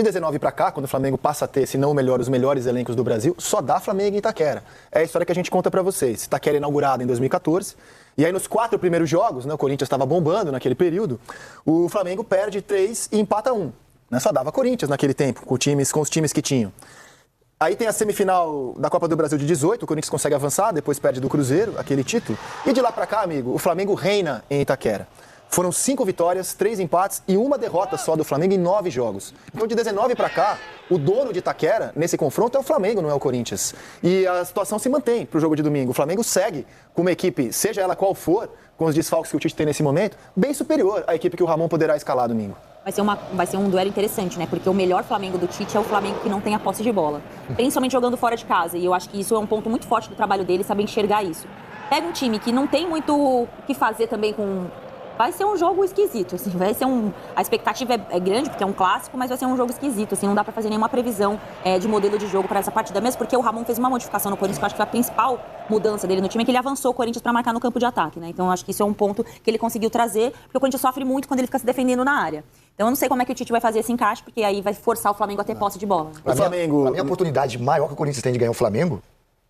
De 19 para cá, quando o Flamengo passa a ter, se não o melhor, os melhores elencos do Brasil, só dá Flamengo em Itaquera. É a história que a gente conta para vocês. Itaquera inaugurado em 2014, e aí nos 4 primeiros jogos, né, o Corinthians estava bombando naquele período, o Flamengo perde 3 e empata 1. Né, só dava Corinthians naquele tempo, com os times que tinham. Aí tem a semifinal da Copa do Brasil de 18, o Corinthians consegue avançar, depois perde do Cruzeiro, aquele título. E de lá para cá, amigo, o Flamengo reina em Itaquera. Foram 5 vitórias, 3 empates e 1 derrota só do Flamengo em 9 jogos. Então, de 19 para cá, o dono de Itaquera, nesse confronto, é o Flamengo, não é o Corinthians. E a situação se mantém para o jogo de domingo. O Flamengo segue com uma equipe, seja ela qual for, com os desfalques que o Tite tem nesse momento, bem superior à equipe que o Ramon poderá escalar domingo. Vai ser um duelo interessante, né? Porque o melhor Flamengo do Tite é o Flamengo que não tem a posse de bola. Principalmente jogando fora de casa. E eu acho que isso é um ponto muito forte do trabalho dele, saber enxergar isso. Pega um time que não tem muito o que fazer também com... Vai ser um jogo esquisito, assim, a expectativa é grande, porque é um clássico, mas vai ser um jogo esquisito, assim, não dá pra fazer nenhuma previsão de modelo de jogo para essa partida, mesmo porque o Ramon fez uma modificação no Corinthians, que eu acho que foi a principal mudança dele no time, é que ele avançou o Corinthians para marcar no campo de ataque, né? Então eu acho que isso é um ponto que ele conseguiu trazer, porque o Corinthians sofre muito quando ele fica se defendendo na área. Então eu não sei como é que o Tite vai fazer esse encaixe, porque aí vai forçar o Flamengo a ter posse de bola. A minha oportunidade maior que o Corinthians tem de ganhar o Flamengo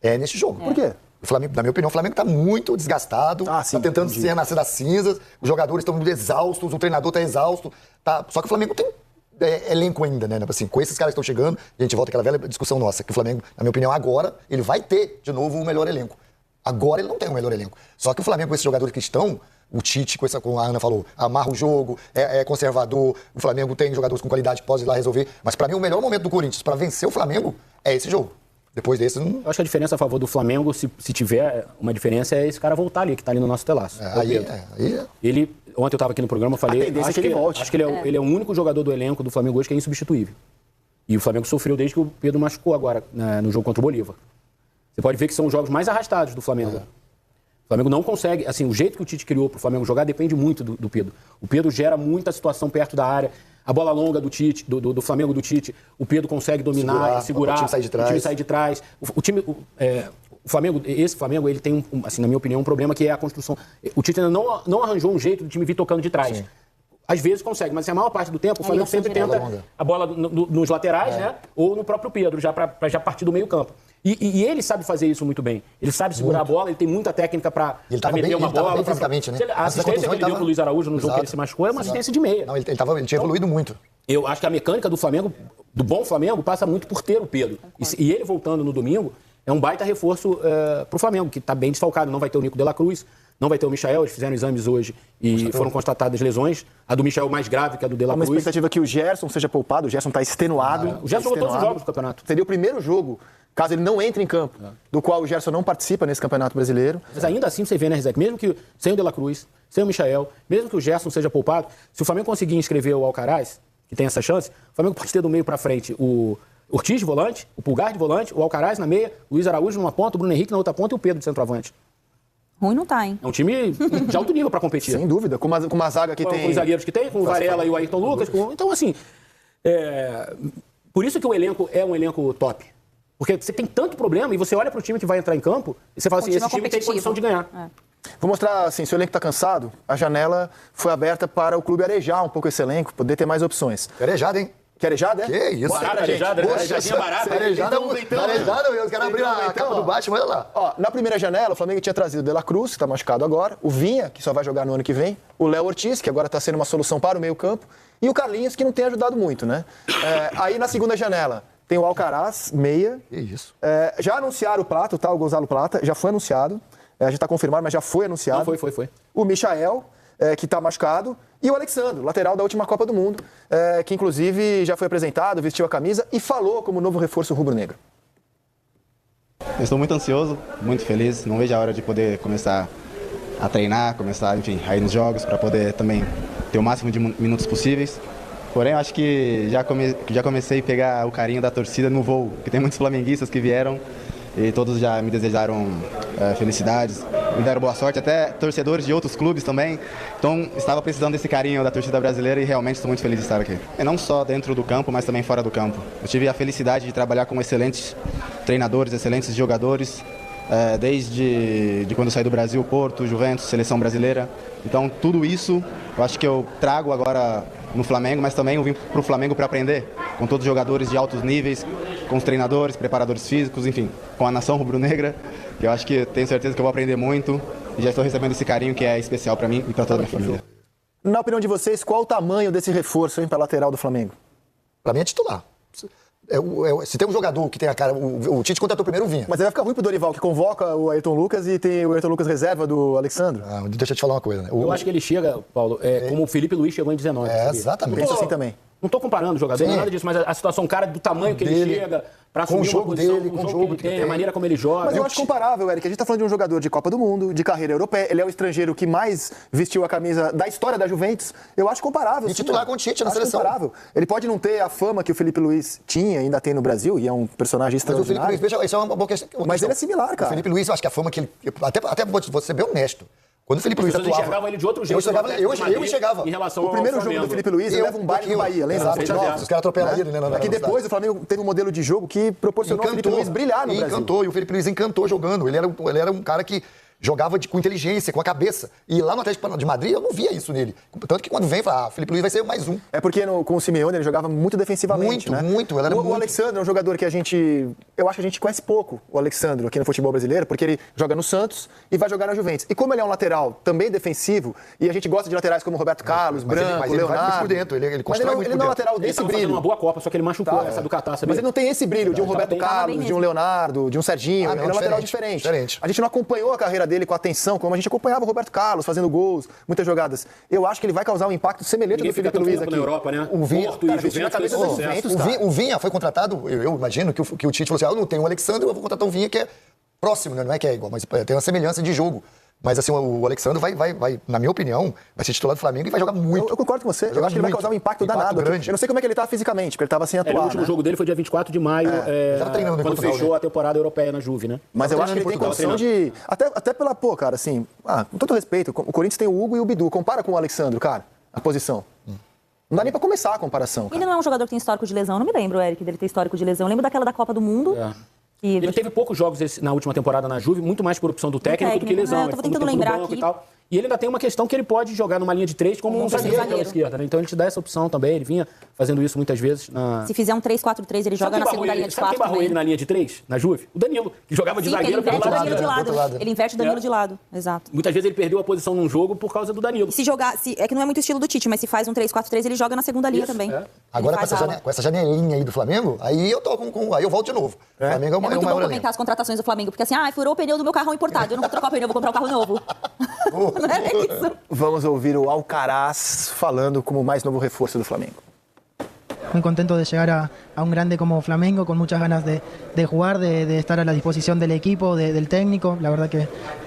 é nesse jogo. Por quê? O Flamengo, na minha opinião, o Flamengo está muito desgastado, está tentando se renascer das cinzas, os jogadores estão exaustos, o treinador está exausto. Tá? Só que o Flamengo tem elenco ainda, né? Assim, com esses caras que estão chegando, a gente volta àquela velha discussão nossa, que o Flamengo, na minha opinião, agora, ele vai ter, de novo, o melhor elenco. Agora ele não tem o melhor elenco. Só que o Flamengo, com esses jogadores que estão, o Tite, como a Ana falou, amarra o jogo, é conservador, o Flamengo tem jogadores com qualidade que podem ir lá resolver. Mas para mim, o melhor momento do Corinthians para vencer o Flamengo é esse jogo. Depois desse, não... Eu acho que a diferença a favor do Flamengo, se tiver uma diferença, é esse cara voltar ali, que tá ali no nosso telaço. Ele, ontem eu estava aqui no programa, eu falei, acho que ele é o único jogador do elenco do Flamengo hoje que é insubstituível. E o Flamengo sofreu desde que o Pedro machucou agora, no jogo contra o Bolívar. Você pode ver que são os jogos mais arrastados do Flamengo. O Flamengo não consegue, assim, o jeito que o Tite criou para o Flamengo jogar depende muito do Pedro. O Pedro gera muita situação perto da área. A bola longa do Tite, do Flamengo do Tite, o Pedro consegue dominar, segurar, o time sai de trás. O Flamengo, esse Flamengo, ele tem, assim, na minha opinião, um problema que é a construção. O Tite ainda não arranjou um jeito do time vir tocando de trás. Sim. Às vezes consegue, mas a maior parte do tempo o Flamengo sempre tenta a bola nos laterais, né? Ou no próprio Pedro, já para já partir do meio campo. E ele sabe fazer isso muito bem. Ele sabe segurar a bola, ele tem muita técnica para meter uma bola. Bem fisicamente, né? A assistência que ele deu pro Luiz Araújo no jogo que ele se machucou é uma assistência de meia. Não, ele tinha evoluído muito. Eu acho que a mecânica do Flamengo, do bom Flamengo, passa muito por ter o Pedro. E ele voltando no domingo é um baita reforço pro Flamengo, que está bem desfalcado. Não vai ter o Nico de la Cruz, não vai ter o Michael. Eles fizeram exames hoje e foram constatadas lesões. A do Michael mais grave que a do de la Cruz. Há uma expectativa que o Gerson seja poupado. O Gerson está extenuado. O Gerson jogou todos os jogos do campeonato. Seria o primeiro jogo, caso ele não entre em campo, do qual o Gerson não participa nesse Campeonato Brasileiro. Mas ainda assim você vê, né, Rizek, mesmo que sem o De La Cruz, sem o Michael, mesmo que o Gerson seja poupado, se o Flamengo conseguir inscrever o Alcaraz, que tem essa chance, o Flamengo pode ter do meio para frente o Ortiz de volante, o Pulgar de volante, o Alcaraz na meia, o Luiz Araújo numa ponta, o Bruno Henrique na outra ponta e o Pedro de centroavante. Ruim não tá, hein? É um time de alto nível para competir. Sem dúvida, com uma zaga que tem... Com os zagueiros que tem, com o Varela e o Ayrton Lucas. Então, assim, por isso que o elenco é um elenco top. Porque você tem tanto problema e você olha para o time que vai entrar em campo e você fala assim, esse time tem condição de ganhar. Vou mostrar, assim, se o elenco está cansado, a janela foi aberta para o clube arejar um pouco esse elenco, poder ter mais opções. Arejada, hein? Que arejada, é? Que isso? Arejada, arejadinha barata. Arejada, os caras abriram a capa do Batman, olha lá. Ó, na primeira janela, o Flamengo tinha trazido o De La Cruz, que está machucado agora, o Vinha, que só vai jogar no ano que vem, o Léo Ortiz, que agora está sendo uma solução para o meio campo, e o Carlinhos, que não tem ajudado muito, né? Aí na segunda janela, tem o Alcaraz, meia. Que isso? Já anunciaram o Plata, tá? O Gonzalo Plata, já foi anunciado. A gente está confirmado, mas já foi anunciado. Não, foi. O Michael, que está machucado. E o Alexandre, lateral da última Copa do Mundo, que inclusive já foi apresentado, vestiu a camisa e falou como novo reforço rubro-negro. Eu estou muito ansioso, muito feliz. Não vejo a hora de poder começar a treinar, começar, enfim, a ir nos jogos para poder também ter o máximo de minutos possíveis. Porém, eu acho que já comecei a pegar o carinho da torcida no voo, porque tem muitos flamenguistas que vieram e todos já me desejaram felicidades, me deram boa sorte, até torcedores de outros clubes também. Então, estava precisando desse carinho da torcida brasileira e realmente estou muito feliz de estar aqui. E não só dentro do campo, mas também fora do campo. Eu tive a felicidade de trabalhar com excelentes treinadores, excelentes jogadores desde quando eu saí do Brasil, Porto, Juventus, Seleção Brasileira. Então, tudo isso eu acho que eu trago agora no Flamengo, mas também eu vim para o Flamengo para aprender com todos os jogadores de altos níveis, com os treinadores, preparadores físicos, enfim, com a nação rubro-negra. Eu acho que tenho certeza que eu vou aprender muito e já estou recebendo esse carinho que é especial para mim e para toda a minha família. Na opinião de vocês, qual o tamanho desse reforço para a lateral do Flamengo? Para mim é titular. Se tem um jogador que tem a cara... O Tite contratou primeiro o Vinha. Mas aí vai ficar ruim pro Dorival, que convoca o Ayrton Lucas e tem o Ayrton Lucas reserva do Alexandre. Deixa eu te falar uma coisa, né? Eu acho que ele chega, Paulo, como o Felipe Luiz chegou em 19. Exatamente. Penso assim também. Não estou comparando o jogador, não é nada disso, mas a situação, cara, do tamanho que ele chega, para assumir uma posição, com o jogo que ele tem, a maneira como ele joga. Mas eu acho comparável, Eric. A gente está falando de um jogador de Copa do Mundo, de carreira europeia. Ele é o estrangeiro que mais vestiu a camisa da história da Juventus. Eu acho comparável. E titular com o Tite na seleção. Comparável. Ele pode não ter a fama que o Felipe Luiz tinha, ainda tem no Brasil, e é um personagem extraordinário. Mas o Felipe Luiz, isso é uma boa questão. Mas ele é similar, cara. O Felipe Luiz, eu acho que a fama que ele... Até vou ser bem honesto. Quando o Felipe Luiz atuava... Você enxergava ele de outro jeito. Eu enxergava. Em relação o primeiro jogo do Felipe Luiz, ele leva um baile no Bahia, lembra? Os caras atropelam ele, né? Aqui depois o Flamengo teve um modelo de jogo que proporcionou ao Felipe Luiz brilhar no Brasil. E o Felipe Luiz encantou jogando. Ele era um cara que jogava com inteligência, com a cabeça. E lá no Atlético de Madrid eu não via isso nele. Tanto que quando vem, fala, o Felipe Luiz vai ser mais um. É porque com o Simeone ele jogava muito defensivamente, Muito. O Alexandre é um jogador que eu acho que a gente conhece pouco, o Alexandre, aqui no futebol brasileiro, porque ele joga no Santos e vai jogar na Juventus. E como ele é um lateral também defensivo, e a gente gosta de laterais como Roberto Carlos, Branco, ele Leonardo... Vai por dentro, ele constrói muito por dentro. Ele não é um lateral desse brilho. Ele estava uma boa Copa, só que ele machucou essa do Catar, sabia? Mas ele não tem esse brilho de um Roberto Carlos, de um Leonardo, de um Serginho. Ele é um lateral diferente. A gente não acompanhou a carreira dele com atenção, como a gente acompanhava o Roberto Carlos fazendo gols, muitas jogadas. Eu acho que ele vai causar um impacto semelhante do Felipe Luiz aqui. Na Europa, né? O Vinha, Porto e Juventus, o Vinha foi contratado, eu imagino que o Tite falou assim, eu não tenho o Alexandre, eu vou contratar um Vinha que é próximo, né? Não é que é igual, mas tem uma semelhança de jogo. Mas assim, o Alexandre vai, na minha opinião, vai ser titular do Flamengo e vai jogar muito. Eu concordo com você. Eu acho que ele vai causar um impacto danado. Grande. Eu não sei como é que ele tá fisicamente, porque ele tava sem atuar. O último jogo dele foi dia 24 de maio, quando fechou a temporada europeia na Juve, né? Mas eu acho que ele tem condição de... Até pela... Pô, cara, assim... com todo respeito, o Corinthians tem o Hugo e o Bidu. Compara com o Alexandre, cara, a posição. Não dá nem pra começar a comparação. Ele não é um jogador que tem histórico de lesão. Eu não me lembro, Eric, dele ter histórico de lesão. Eu lembro daquela da Copa do Mundo. Ele teve poucos jogos na última temporada na Juve, muito mais por opção do técnico do que lesão. Eu tô tentando lembrar aqui. E ele ainda tem uma questão que ele pode jogar numa linha de 3 como um zagueiro pela esquerda, né? Então ele te dá essa opção também. Ele vinha fazendo isso muitas vezes. Se fizer um 3-4-3, ele joga na segunda linha de 4. Sabe quem barrou ele na linha de 3, na Juve? O Danilo, que jogava de zagueiro pelo lado. Ele inverte o Danilo de lado, exato. Muitas vezes ele perdeu a posição num jogo por causa do Danilo. E se jogar, é que não é muito estilo do Tite, mas se faz um 3-4-3, ele joga na segunda linha também. Agora com essa janelinha aí do Flamengo, aí eu tô aí eu volto de novo. O Flamengo é o muito bom comentar as contratações do Flamengo, porque assim, furou o pneu do meu carro importado, eu não vou trocar o pneu, vou comprar um carro novo. Não é isso. Vamos ouvir o Alcaraz falando como o mais novo reforço do Flamengo. Muy contento de llegar a un grande como Flamengo, con muchas ganas de jugar, de estar a la disposición del equipo, del técnico. La verdad que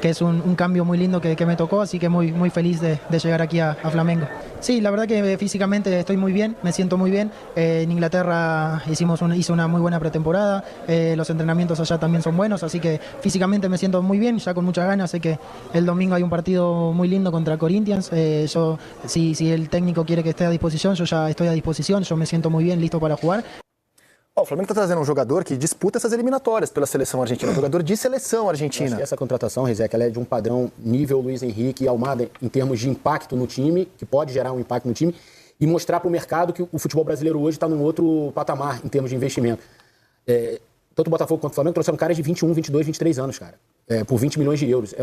es un cambio muy lindo que me tocó, así que muy feliz de llegar aquí a Flamengo. Sí, la verdad que físicamente estoy muy bien, me siento muy bien. En Inglaterra hice una muy buena pretemporada, los entrenamientos allá también son buenos, así que físicamente me siento muy bien, ya con muchas ganas. Sé que el domingo hay un partido muy lindo contra Corinthians. Si el técnico quiere que esté a disposición, yo ya estoy a disposición, yo me siento muy bien, listo para jugar. O Flamengo está trazendo um jogador que disputa essas eliminatórias pela seleção argentina, um jogador de seleção argentina. Acho que essa contratação, Rizek, ela é de um padrão nível Luiz Henrique e Almada em termos de impacto no time, que pode gerar um impacto no time, e mostrar para o mercado que o futebol brasileiro hoje está num outro patamar em termos de investimento. Tanto o Botafogo quanto o Flamengo trouxeram caras de 21, 22, 23 anos, cara, por 20 milhões de euros.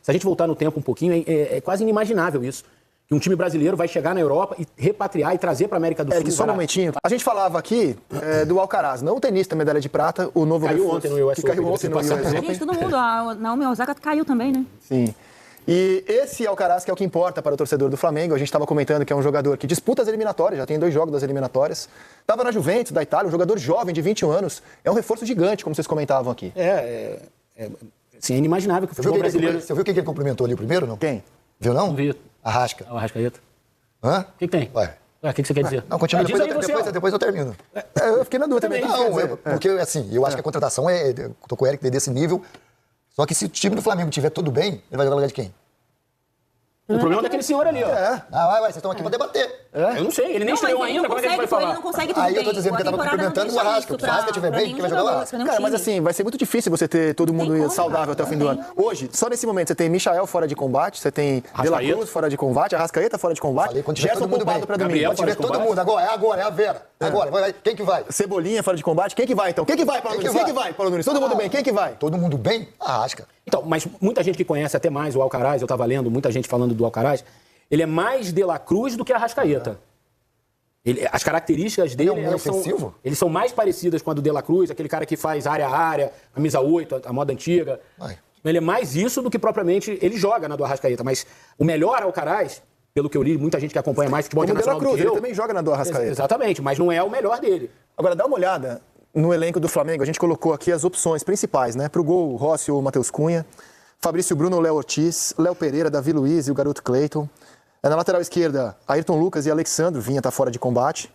Se a gente voltar no tempo um pouquinho, é quase inimaginável isso. Que um time brasileiro vai chegar na Europa e repatriar e trazer para a América do Sul. Só um momentinho. A gente falava aqui do Alcaraz, não o tenista medalha de prata, o novo caiu ontem no US Open. Caiu ontem no US Open. Gente, todo mundo. A Naomi Osaka caiu também, né? Sim. E esse Alcaraz que é o que importa para o torcedor do Flamengo. A gente estava comentando que é um jogador que disputa as eliminatórias, já tem 2 jogos das eliminatórias. Estava na Juventus, da Itália, um jogador jovem de 21 anos. É um reforço gigante, como vocês comentavam aqui. Sim, é inimaginável que o futebol brasileiro... Você viu quem que ele cumprimentou ali primeiro, não? Quem? Viu, não? Não vi. Arrasca. O Arrascaeta. Hã? O que tem? Ué. O que você quer dizer? Não, continua, depois eu termino. Eu fiquei na dúvida também. Não, porque assim, eu acho que a contratação tô com o Eric desse nível. Só que se o time do Flamengo estiver tudo bem, ele vai jogar no lugar de quem? O problema é daquele senhor ali, ó. Vocês estão aqui pra debater. Eu não sei, ele nem estreou ainda, como é que a gente vai falar? Ele não consegue tudo bem. Eu tô dizendo que eu tava cumprimentando o Arrasca. Se o Arrasca estiver bem, quem vai jogar lá? Cara, mas assim, vai ser muito difícil você ter todo mundo saudável até o fim do ano. Hoje, só nesse momento, você tem Michael fora de combate, você tem De La Cruz fora de combate, Arrascaeta fora de combate, Gerson poupado pra domingo. Quando tiver todo mundo, agora, é a Vera. Agora, vai, quem que vai? Cebolinha fora de combate, quem que vai então? Quem que vai, Paulo Nunes? Quem que vai, Paulo Nunes? Todo mundo bem, quem que vai? Todo mundo bem? Arrasca. Então, mas muita gente que conhece até mais o Alcaraz, eu tava lendo muita gente falando do Alcaraz, ele é mais De La Cruz do que Arrascaeta. As características dele eles são mais parecidas com a do De La Cruz, aquele cara que faz área a área, camisa 8, a moda antiga. Ele é mais isso do que propriamente ele joga na do Arrascaeta. Mas o melhor Alcaraz, pelo que eu li, muita gente que acompanha mais futebol internacional do que eu... Ele também joga na do Arrascaeta. Exatamente, mas não é o melhor dele. Agora, dá uma olhada no elenco do Flamengo. A gente colocou aqui as opções principais, né? Pro gol, Rossi ou Matheus Cunha. Fabrício Bruno ou Léo Ortiz. Léo Pereira, Davi Luiz e o garoto Cleiton. Na lateral esquerda, Ayrton Lucas e Alexandro. Vinha tá fora de combate.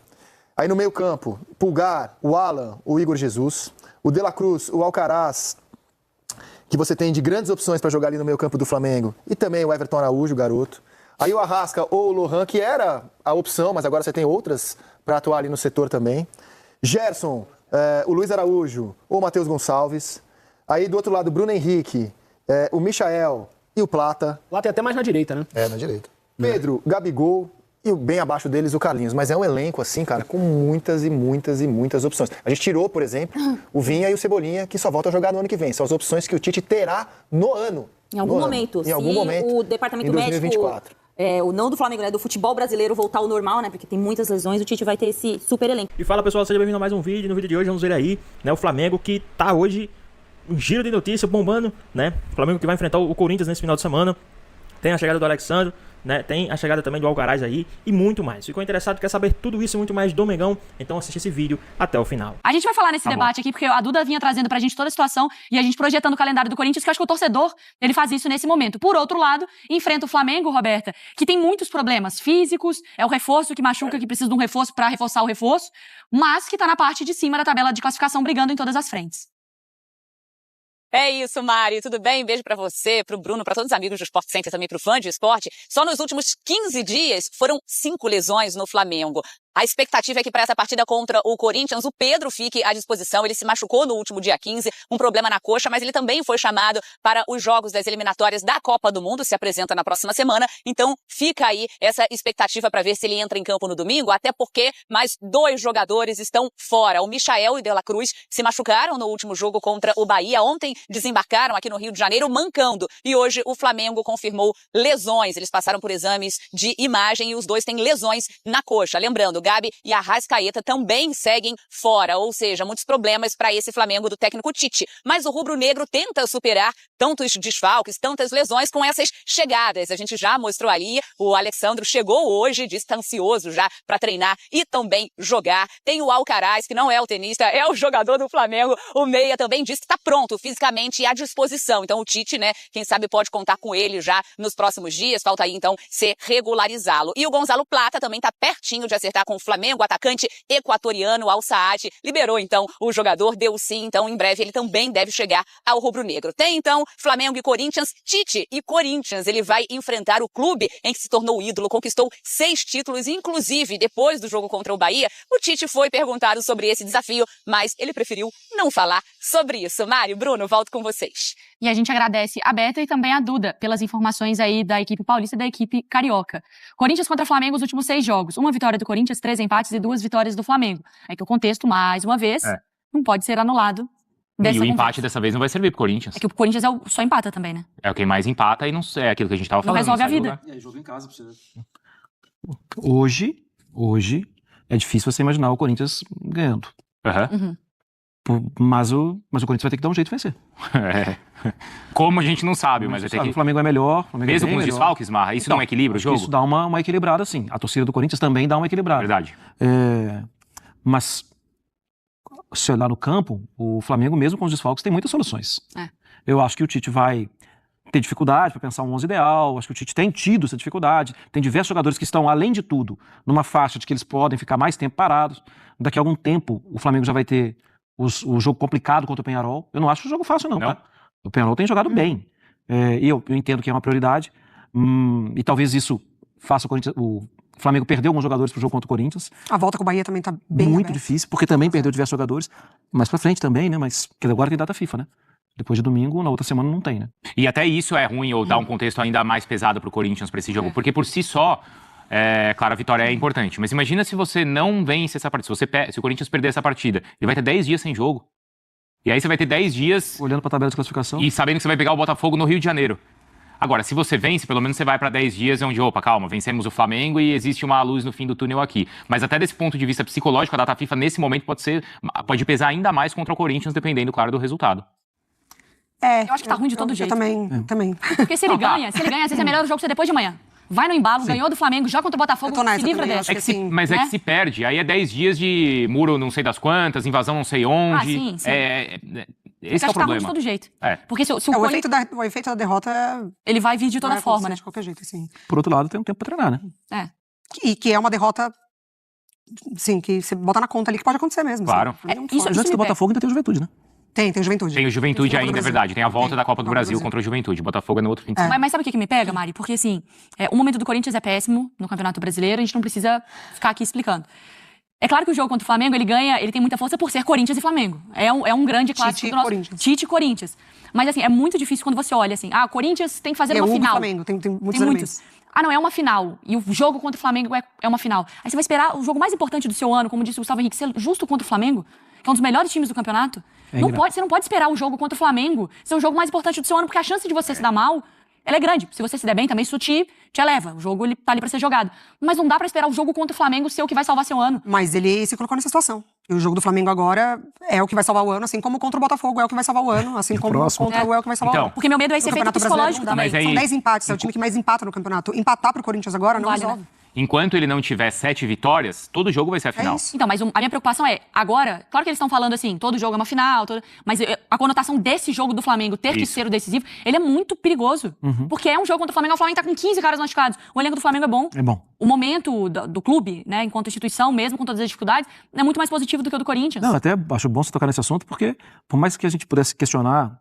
Aí no meio campo, Pulgar, o Alan, o Igor Jesus. O De La Cruz, o Alcaraz, que você tem de grandes opções para jogar ali no meio campo do Flamengo. E também o Everton Araújo, o garoto. Aí o Arrasca ou o Lohan, que era a opção, mas agora você tem outras para atuar ali no setor também. Gerson, o Luiz Araújo ou o Matheus Gonçalves. Aí do outro lado, Bruno Henrique, o Michael e o Plata. Plata é até mais na direita, né? Na direita. Pedro, Gabigol e bem abaixo deles o Carlinhos. Mas é um elenco assim, cara, com muitas e muitas e muitas opções. A gente tirou, por exemplo, o Vinha e o Cebolinha, que só voltam a jogar no ano que vem. São as opções que o Tite terá no ano. Em algum momento. Em algum momento. O departamento em 2024. médico... o não do Flamengo, né, do futebol brasileiro voltar ao normal, né, porque tem muitas lesões, o Tite vai ter esse super elenco. E fala, pessoal, seja bem-vindo a mais um vídeo. No vídeo de hoje vamos ver aí, né, o Flamengo que tá hoje um giro de notícia bombando, né, o Flamengo que vai enfrentar o Corinthians nesse final de semana. Tem a chegada do Alexandre, né, tem a chegada também do Alcaraz aí e muito mais. Ficou interessado, quer saber tudo isso e muito mais do Mengão? Então assiste esse vídeo até o final. A gente vai falar nesse debate aqui, porque a Duda vinha trazendo pra gente toda a situação e a gente projetando o calendário do Corinthians, que eu acho que o torcedor, ele faz isso nesse momento. Por outro lado, enfrenta o Flamengo, Roberta, que tem muitos problemas físicos, é o reforço que machuca, que precisa de um reforço pra reforçar o reforço, mas que tá na parte de cima da tabela de classificação, brigando em todas as frentes. É isso, Mari. Tudo bem? Beijo pra você, pro Bruno, pra todos os amigos do Sport Center, também pro fã de esporte. Só nos últimos 15 dias foram 5 lesões no Flamengo. A expectativa é que para essa partida contra o Corinthians, o Pedro fique à disposição. Ele se machucou no último dia 15, um problema na coxa, mas ele também foi chamado para os jogos das eliminatórias da Copa do Mundo, se apresenta na próxima semana. Então fica aí essa expectativa para ver se ele entra em campo no domingo, até porque mais 2 jogadores estão fora. O Michael e o De La Cruz se machucaram no último jogo contra o Bahia. Ontem desembarcaram aqui no Rio de Janeiro mancando. E hoje o Flamengo confirmou lesões. Eles passaram por exames de imagem e os 2 têm lesões na coxa. Lembrando, Gabi e Arrascaeta também seguem fora, ou seja, muitos problemas para esse Flamengo do técnico Tite. Mas o rubro-negro tenta superar tantos desfalques, tantas lesões com essas chegadas. A gente já mostrou ali, o Alexandro chegou hoje, disse que está ansioso já para treinar e também jogar. Tem o Alcaraz, que não é o tenista, é o jogador do Flamengo. O Meia também disse que está pronto fisicamente e à disposição. Então o Tite, né, quem sabe pode contar com ele já nos próximos dias. Falta aí então ser regularizá-lo. E o Gonzalo Plata também está pertinho de acertar com o Flamengo. O atacante equatoriano Al Saad liberou então o jogador, deu sim, então em breve ele também deve chegar ao rubro-negro. Tem então Flamengo e Corinthians, Tite e Corinthians. Ele vai enfrentar o clube em que se tornou ídolo, conquistou 6 títulos, inclusive depois do jogo contra o Bahia. O Tite foi perguntado sobre esse desafio, mas ele preferiu não falar sobre isso. Mário, Bruno, volto com vocês. E a gente agradece a Beta e também a Duda pelas informações aí da equipe paulista e da equipe carioca. Corinthians contra Flamengo os últimos 6 jogos. 1 vitória do Corinthians, 3 empates e 2 vitórias do Flamengo. É que o contexto, mais uma vez, não pode ser anulado. E o empate dessa vez não vai servir pro Corinthians. É que o Corinthians só empata também, né? É o quem mais empata e não é aquilo que a gente tava falando. Não resolve a vida. É, jogo em casa pra você. Hoje é difícil você imaginar o Corinthians ganhando. Mas o Corinthians vai ter que dar um jeito de vencer. Como a gente não sabe, mas vai ter que... O Flamengo é melhor. Mesmo com os desfalques, Marra, isso não equilibra o jogo? Isso dá uma equilibrada, sim. A torcida do Corinthians também dá uma equilibrada. Verdade. Mas, se olhar no campo, o Flamengo, mesmo com os desfalques, tem muitas soluções. Eu acho que o Tite vai ter dificuldade para pensar um 11 ideal. Acho que o Tite tem tido essa dificuldade. Tem diversos jogadores que estão, além de tudo, numa faixa de que eles podem ficar mais tempo parados. Daqui a algum tempo, o Flamengo já vai ter o jogo complicado contra o Penharol. Eu não acho o jogo fácil, não. Tá? O Penharol tem jogado bem. E eu entendo que é uma prioridade. E talvez isso faça o Flamengo perder alguns jogadores pro jogo contra o Corinthians. A volta com o Bahia também tá bem muito aberta. difícil, porque também perdeu diversos jogadores. Mais pra frente também, né? Mas agora tem data FIFA, né? Depois de domingo, na outra semana não tem, né? E até isso é ruim ou dá um contexto ainda mais pesado pro Corinthians pra esse jogo. Porque por si só, claro, a vitória é importante. Mas imagina se você não vence essa partida. Se o Corinthians perder essa partida, ele vai ter 10 dias sem jogo. E aí você vai ter 10 dias... olhando pra tabela de classificação. E sabendo que você vai pegar o Botafogo no Rio de Janeiro. Agora, se você vence, pelo menos você vai para 10 dias onde, opa, calma, vencemos o Flamengo e existe uma luz no fim do túnel aqui. Mas até desse ponto de vista psicológico, a data FIFA nesse momento pode pesar ainda mais contra o Corinthians, dependendo, claro, do resultado. Eu acho que tá ruim de todo jeito. Eu também. Porque se ele ganha, às vezes é melhor o jogo ser depois de amanhã. Vai no embalo, ganhou do Flamengo, joga contra o Botafogo, se livra dessa. Mas é que se perde, aí é 10 dias de muro não sei das quantas, invasão não sei onde. Sim. Esse é o problema. Tá ruim de todo jeito. Porque se o efeito da derrota... Ele vai vir de toda forma, né? De qualquer jeito, assim. Por outro lado, tem um tempo pra treinar, né? E que é uma derrota, sim, que você bota na conta ali que pode acontecer mesmo. Claro. Mas antes do Botafogo ainda tem o Juventude, né? Tem o Juventude. Tem o Juventude ainda, é verdade. Tem a volta da Copa do Brasil contra o Juventude. Botafogo é no outro fim de semana. Mas sabe o que me pega, Mari? Porque, assim, o momento do Corinthians é péssimo no Campeonato Brasileiro, a gente não precisa ficar aqui explicando. É claro que o jogo contra o Flamengo, ele tem muita força por ser Corinthians e Flamengo. É um grande clássico do nosso... Tite e Corinthians. Mas, assim, é muito difícil quando você olha, assim, o Corinthians tem que fazer uma final. Flamengo, tem muitos elementos. Não, é uma final. E o jogo contra o Flamengo é uma final. Aí você vai esperar o jogo mais importante do seu ano, como disse o Gustavo Henrique, ser justo contra o Flamengo, que é um dos melhores times do campeonato. Você não pode esperar o jogo contra o Flamengo ser o jogo mais importante do seu ano, porque a chance de você se dar mal, ela é grande. Se você se der bem, também isso te eleva. O jogo ele tá ali pra ser jogado. Mas não dá pra esperar o jogo contra o Flamengo ser o que vai salvar seu ano. Mas ele se colocou nessa situação. E o jogo do Flamengo agora é o que vai salvar o ano, assim como contra o Botafogo é o que vai salvar o ano, assim como contra o é o que vai salvar o ano. Porque meu medo é esse efeito psicológico também. São 10 empates, é o time que mais empata no campeonato. Empatar pro Corinthians agora não resolve. Enquanto ele não tiver 7 vitórias, todo jogo vai ser a final. Então, mas a minha preocupação é, agora, claro que eles estão falando assim, todo jogo é uma final, mas a conotação desse jogo do Flamengo ter que ser o decisivo, ele é muito perigoso. Porque é um jogo contra o Flamengo tá com 15 caras machucados. O elenco do Flamengo é bom. É bom. O momento do clube, né, enquanto instituição, mesmo com todas as dificuldades, é muito mais positivo do que o do Corinthians. Não, até acho bom você tocar nesse assunto, porque por mais que a gente pudesse questionar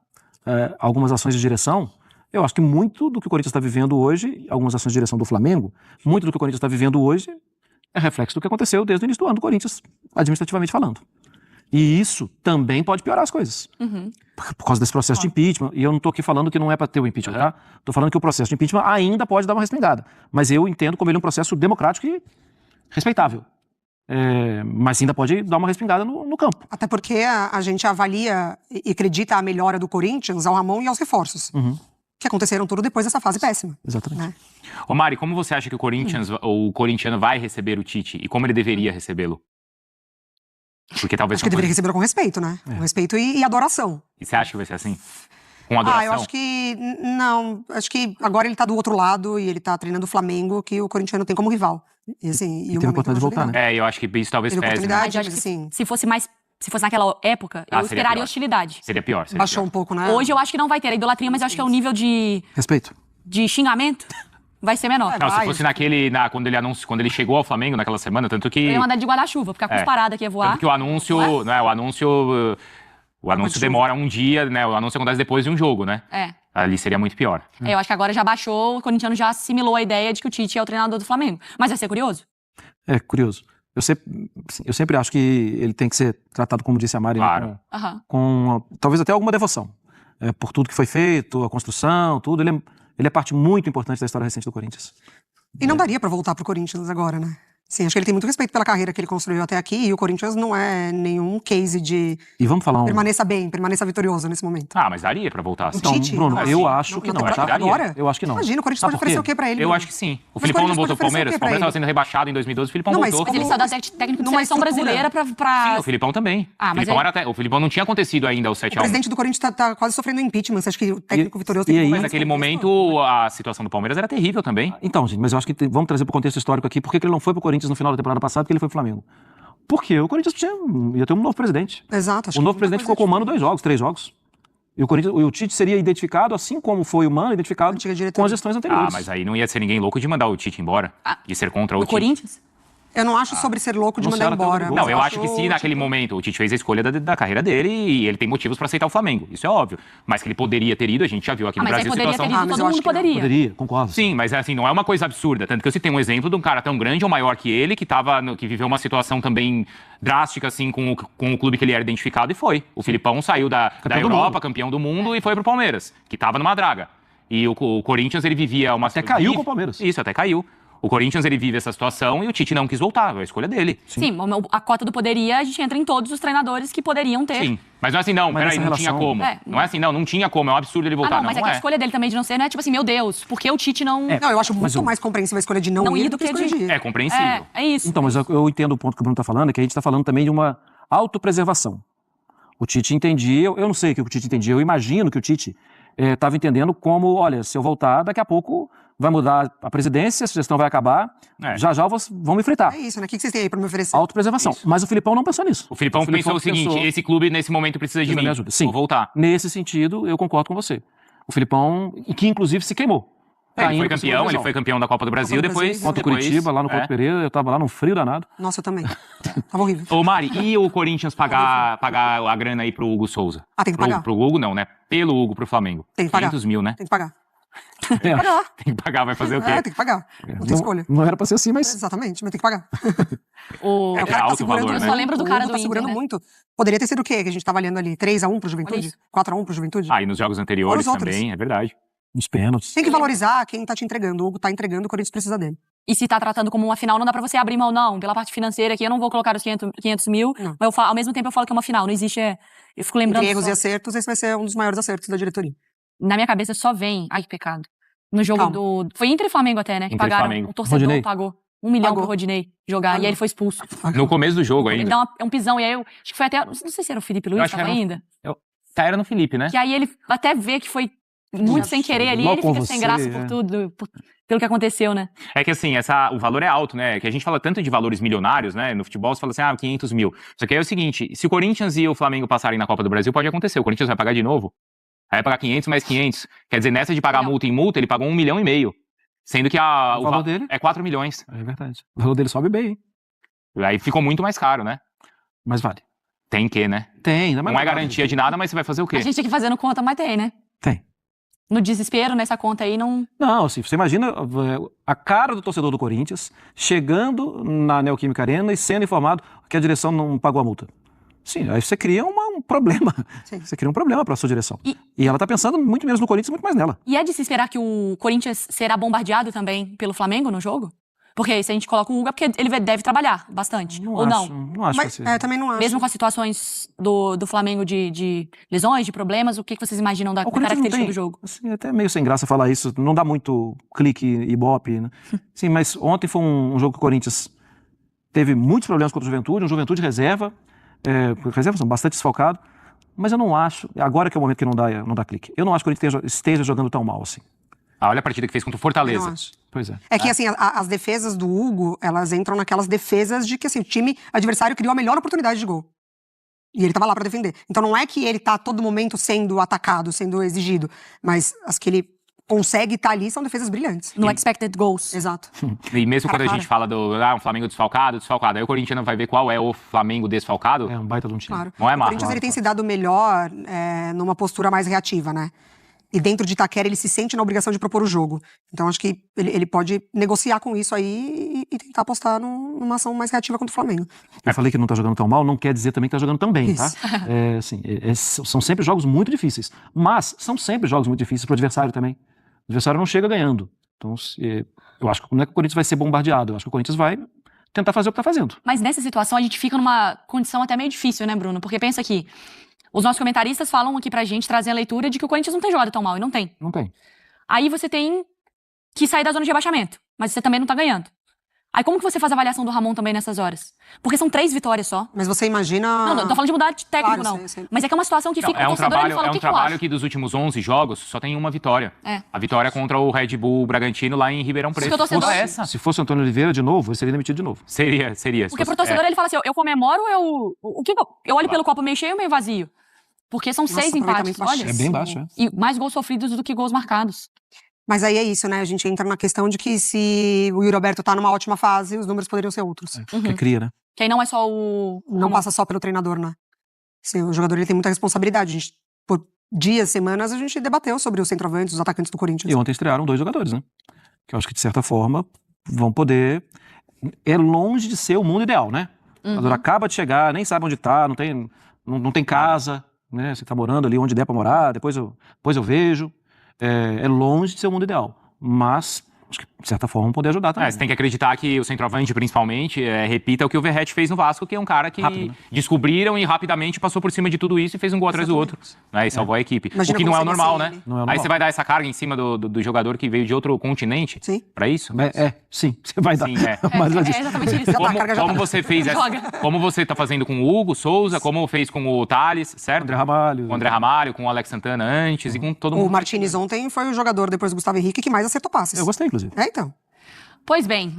algumas ações de direção, eu acho que muito do que o Corinthians está vivendo hoje, algumas ações de direção do Flamengo, muito do que o Corinthians está vivendo hoje é reflexo do que aconteceu desde o início do ano do Corinthians, administrativamente falando. E isso também pode piorar as coisas. Por causa desse processo de impeachment. E eu não estou aqui falando que não é para ter o impeachment, tá? Estou falando que o processo de impeachment ainda pode dar uma respingada. Mas eu entendo como ele é um processo democrático e respeitável. Mas ainda pode dar uma respingada no campo. Até porque a gente avalia e acredita a melhora do Corinthians ao Ramon e aos reforços. Que aconteceram tudo depois dessa fase péssima. Exatamente. Né? Ô Mari, como você acha que o corintiano vai receber o Tite e como ele deveria recebê-lo? Porque talvez acho que deveria recebê-lo com respeito, né? Com respeito e adoração. E você acha que vai ser assim? Com adoração? Eu acho que não. Acho que agora ele tá do outro lado e ele tá treinando o Flamengo, que o corintiano tem como rival. E assim, e tem a oportunidade de voltar, né? Eu acho que isso talvez pese. Mas acho que se fosse naquela época, eu esperaria hostilidade. Seria pior. Baixou um pouco, né? Hoje eu acho que não vai ter a idolatria, mas eu acho que é o nível de... respeito. De xingamento vai ser menor. Não, se fosse quando ele chegou ao Flamengo naquela semana, tanto que... Eu ia mandar de guarda-chuva, porque a cusparada que ia voar... Tanto que o anúncio... O anúncio demora um dia, né? O anúncio acontece depois de um jogo, né? Ali seria muito pior. Eu acho que agora já baixou, o corintiano já assimilou a ideia de que o Tite é o treinador do Flamengo. Mas vai ser curioso? Curioso. Eu sempre acho que ele tem que ser tratado, como disse a Mari, claro. com talvez até alguma devoção. Por tudo que foi feito, a construção, tudo. Ele é parte muito importante da história recente do Corinthians. E não daria pra voltar pro Corinthians agora, né? Sim, acho que ele tem muito respeito pela carreira que ele construiu até aqui e o Corinthians não é nenhum case de permaneça bem, permaneça vitorioso nesse momento. Mas daria pra voltar. Então, Bruno, eu acho que não. Agora? Eu acho que não. Imagina, o Corinthians pode oferecer o quê pra ele? Eu acho que sim. O Filipão não voltou pro Palmeiras. O Palmeiras estava sendo rebaixado em 2012, o Filipão voltou. Mas ele saiu da técnico de seleção brasileira pra... Sim, o Filipão também. O Filipão não tinha acontecido ainda o 7-1. O presidente do Corinthians tá quase sofrendo impeachment. Você acha que o técnico vitorioso tem que... Mas naquele momento a situação do Palmeiras era terrível também. Então, gente, mas eu acho que vamos trazer pro contexto histórico aqui. Por que ele não foi pro Corinthians no final da temporada passada, porque ele foi pro Flamengo? Porque o Corinthians ia ter um novo presidente. Exato. O novo presidente ficou com o Mano 2 jogos, 3 jogos. E o Tite seria identificado, assim como foi o Mano, identificado com as gestões anteriores. Mas aí não ia ser ninguém louco de mandar o Tite embora, de ser contra o Tite. Corinthians? Eu não acho sobre ser louco de mandar embora. Não, eu acho que se naquele momento o Tite fez a escolha da carreira dele e ele tem motivos para aceitar o Flamengo. Isso é óbvio. Mas que ele poderia ter ido, a gente já viu aqui no Brasil a situação. Todo mundo poderia. Poderia, concordo. Sim, mas assim, não é uma coisa absurda. Tanto que eu citei um exemplo de um cara tão grande ou maior que ele, que viveu uma situação também drástica, assim, com o clube que ele era identificado e foi. O Filipão saiu da Europa, campeão do mundo, e foi pro Palmeiras, que tava numa draga. E o Corinthians, ele vivia uma... Até caiu com o Palmeiras. Isso, até caiu. O Corinthians, ele vive essa situação e o Tite não quis voltar, é a escolha dele. Sim, a cota do poderia, a gente entra em todos os treinadores que poderiam ter. Sim, mas não é assim, não, peraí, não tinha como. Não é assim, não tinha como, é um absurdo ele voltar. Mas é que a escolha dele também de não ser, não é tipo assim, meu Deus, por que o Tite não... Não, eu acho muito mais compreensível a escolha de não ir do que de ir. É compreensível. É isso. Então, mas eu entendo o ponto que o Bruno está falando, é que a gente está falando também de uma autopreservação. O Tite entendia, eu não sei o que o Tite entendia, eu imagino que o Tite estava entendendo como, olha, se eu voltar, daqui a pouco vai mudar a presidência, a gestão vai acabar, já vão me enfrentar. É isso, né? O que vocês têm aí para me oferecer? Autopreservação. Isso. Mas o Filipão não pensou nisso. O Filipão pensou o seguinte, esse clube nesse momento precisa de mim, sim, vou voltar. Nesse sentido, eu concordo com você. O Filipão, que inclusive se queimou. Ele foi campeão da Copa do Brasil, depois... Contra o Curitiba, lá no Couto Pereira, eu tava lá num frio danado. Nossa, eu também. Tava horrível. Ô Mari, e o Corinthians pagar a grana aí pro Hugo Souza? Tem que pagar. Pro Hugo não, né? Pelo Hugo pro Flamengo. Tem que pagar. 500 mil, né? Tem que pagar. Tem que pagar, vai fazer o quê? Tem que pagar. Não tem escolha. Não era pra ser assim, mas... Exatamente, mas tem que pagar. É alto o valor, né? Eu só lembro do cara do Inter, segurando muito. Poderia ter sido o quê que a gente tava olhando ali? 3-1 pro Juventude? 4-1 pro Juventude? E nos jogos anteriores também, é verdade. Nos pênaltis. Tem que valorizar quem tá te entregando. O Hugo tá entregando, o Corinthians precisa dele. E se tá tratando como uma final, não dá pra você abrir mão, não. Pela parte financeira aqui, eu não vou colocar os 500 mil, mas ao mesmo tempo eu falo que é uma final. Não existe, eu fico lembrando... Entre erros e acertos, esse vai ser um dos maiores acertos da diretoria. Na minha cabeça só vem... Ai, que pecado. No jogo Foi Inter e Flamengo até, né? Que pagaram. O torcedor Rodinei pagou 1 milhão pro Rodinei jogar. E aí ele foi expulso. No começo do jogo ainda. Ele dá um pisão. E aí acho que foi até... Não sei se era o Felipe Luiz, tava ainda. Era no Felipe, né? Que aí ele até vê que foi muito sem querer ali. Ele fica sem graça por tudo. Pelo que aconteceu, né? É que assim, o valor é alto, né? Que a gente fala tanto de valores milionários, né? No futebol você fala assim, 500 mil. Só que aí é o seguinte, se o Corinthians e o Flamengo passarem na Copa do Brasil, pode acontecer. O Corinthians vai pagar de novo. Aí vai pagar 500 mais 500. Quer dizer, nessa de pagar multa em multa, ele pagou 1,5 milhão. Sendo que o valor dele é 4 milhões. É verdade. O valor dele sobe bem, hein? Aí ficou muito mais caro, né? Mas vale. Tem que, né? Tem. Não é garantia de nada, mas você vai fazer o quê? A gente aqui fazendo conta, mas tem, né? Tem. No desespero, nessa conta aí, não... Não, assim, você imagina a cara do torcedor do Corinthians chegando na Neoquímica Arena e sendo informado que a direção não pagou a multa. Sim, aí você cria um problema. Sim. Você cria um problema para a sua direção. E ela tá pensando muito menos no Corinthians, muito mais nela. E é de se esperar que o Corinthians será bombardeado também pelo Flamengo no jogo? Porque se a gente coloca o Hugo, é porque ele deve trabalhar bastante. Ou não? Não acho que eu também não acho. Mesmo com as situações do Flamengo de lesões, de problemas, o que vocês imaginam da característica do jogo? Assim, é até meio sem graça falar isso. Não dá muito clique e ibope, né? Sim, mas ontem foi um jogo que o Corinthians teve muitos problemas contra o Juventude, um Juventude reserva. Reserva são bastante desfalcado, mas eu não acho, agora que é o momento que não dá clique, eu não acho que o Corinthians esteja jogando tão mal assim. Olha a partida que fez contra o Fortaleza. Pois é. É que assim, as defesas do Hugo, elas entram naquelas defesas de que assim, o time adversário criou a melhor oportunidade de gol. E ele tava lá pra defender. Então não é que ele tá a todo momento sendo atacado, sendo exigido, mas as que ele consegue estar ali são defesas brilhantes. No expected goals. Exato. E mesmo quando a gente fala do um Flamengo desfalcado, aí o Corinthians não vai ver qual é o Flamengo desfalcado. É um baita de um time. Claro. Não é o Corinthians ele tem se dado melhor numa postura mais reativa, né? E dentro de Itaquera ele se sente na obrigação de propor o jogo. Então acho que ele pode negociar com isso aí e tentar apostar numa ação mais reativa contra o Flamengo. Eu falei que não tá jogando tão mal, não quer dizer também que tá jogando tão bem, tá? São sempre jogos muito difíceis. Mas são sempre jogos muito difíceis pro adversário também. O adversário não chega ganhando. Então, eu acho que não é que o Corinthians vai ser bombardeado. Eu acho que o Corinthians vai tentar fazer o que tá fazendo. Mas nessa situação a gente fica numa condição até meio difícil, né, Bruno? Porque pensa aqui, os nossos comentaristas falam aqui pra gente, trazem a leitura de que o Corinthians não tem jogado tão mal. E não tem. Não tem. Aí você tem que sair da zona de rebaixamento. Mas você também não tá ganhando. Aí como que você faz a avaliação do Ramon também nessas horas? Porque são 3 vitórias só. Mas você imagina... Não tô falando de mudar de técnico, claro, não. sei. Mas é que é uma situação que fica o torcedor, ele fala, é um trabalho que dos últimos 11 jogos só tem uma vitória. A vitória contra o Red Bull Bragantino lá em Ribeirão Preto. Se fosse o Antônio Oliveira de novo, ele seria demitido de novo. Seria. Porque pro torcedor ele fala assim, eu comemoro, eu olho pelo copo meio cheio ou meio vazio? Porque são 6 empates, olha. É bem baixo, E mais gols sofridos do que gols marcados. Mas aí é isso, né? A gente entra na questão de que se o Yuri Alberto tá numa ótima fase, os números poderiam ser outros. Que cria, né? Que aí não é só o... Não passa só pelo treinador, né? O jogador ele tem muita responsabilidade. Por dias, semanas, a gente debateu sobre os centroavantes, os atacantes do Corinthians. E ontem estrearam 2 jogadores, né? Que eu acho que, de certa forma, vão poder... É longe de ser o mundo ideal, né? O jogador acaba de chegar, nem sabe onde tá, não tem casa, né? Você tá morando ali onde der pra morar, depois eu vejo. É longe de ser o mundo ideal, mas acho que, de certa forma, poder ajudar também. Você tem que acreditar que o centroavante, principalmente, repita o que o Verratti fez no Vasco, que é um cara que rápido, né? Descobriram e rapidamente passou por cima de tudo isso e fez um gol atrás do outro. Né? E salvou a equipe. Imagina o que não é o normal, assim, né? Não é o normal. Aí você vai dar essa carga em cima do jogador que veio de outro continente? Sim. Pra isso? Sim, você vai dar. Sim, Mas É exatamente isso. Como você fez como você tá fazendo com o Hugo Souza, como fez com o Thales, certo? André Ramalho. Com o André Ramalho, com o Alex Santana antes e com todo mundo. O Martínez ontem foi o jogador, depois do Gustavo Henrique, que mais acertou passes. Eu gostei, inclusive. Então. Pois bem,